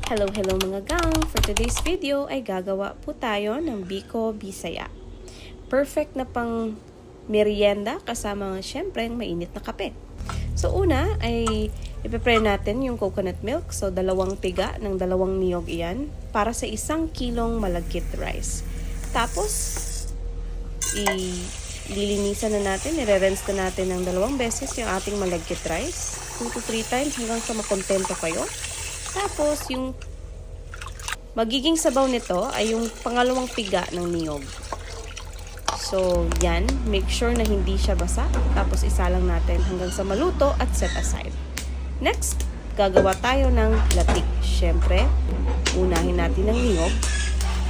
Hello mga gang! For today's video ay gagawa po tayo ng biko bisaya. Perfect na pang merienda kasama syempre mainit na kape. So una ay ipe-prepare natin yung coconut milk. So 2 piga ng 2 niyog iyan para sa 1 kilong malagkit rice. Tapos ililinisan na natin, ire-rinse na natin ng 2 beses yung ating malagkit rice. 2 to 3 times hanggang sa makontento kayo. Tapos, yung magiging sabaw nito ay yung pangalawang piga ng niyog. So, yan. Make sure na hindi siya basa. Tapos, isalang natin hanggang sa maluto at set aside. Next, gagawa tayo ng latik. Siyempre, unahin natin ng niyog.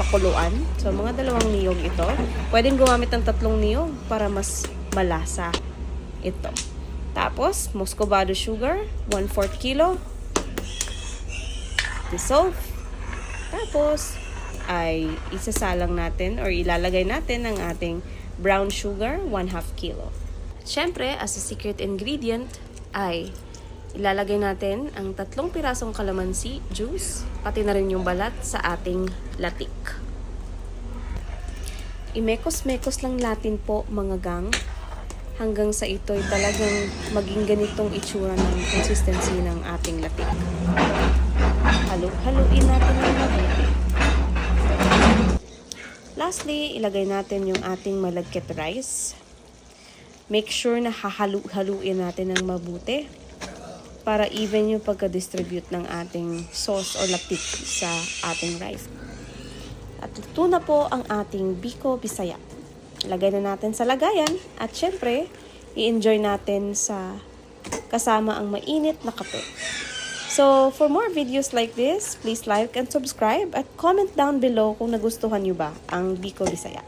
Pakuluan. So, mga 2 niyog ito. Pwedeng gumamit ng 3 niyog para mas malasa ito. Tapos, muscovado sugar, 1/4 kilo. Dissolve. Tapos, ay isasalang natin or ilalagay natin ang ating brown sugar, 1/2 kilo. Siyempre, as a secret ingredient, ay ilalagay natin ang 3 pirasong calamansi juice, pati na rin yung balat sa ating latik. Imekos-mekos lang natin po mga gang, hanggang sa ito'y talagang maging ganitong itsura ng consistency ng ating latik. Haluin natin ng mabuti. Lastly, ilagay natin yung ating malagkit rice. Make sure na haluin natin ng mabuti para even yung pagka-distribute ng ating sauce o latik sa ating rice. At luto na po ang ating biko bisaya. Lagay na natin sa lagayan at syempre, i-enjoy natin sa kasama ang mainit na kape. So, for more videos like this, please like and subscribe at comment down below kung nagustuhan nyo ba ang biko bisaya.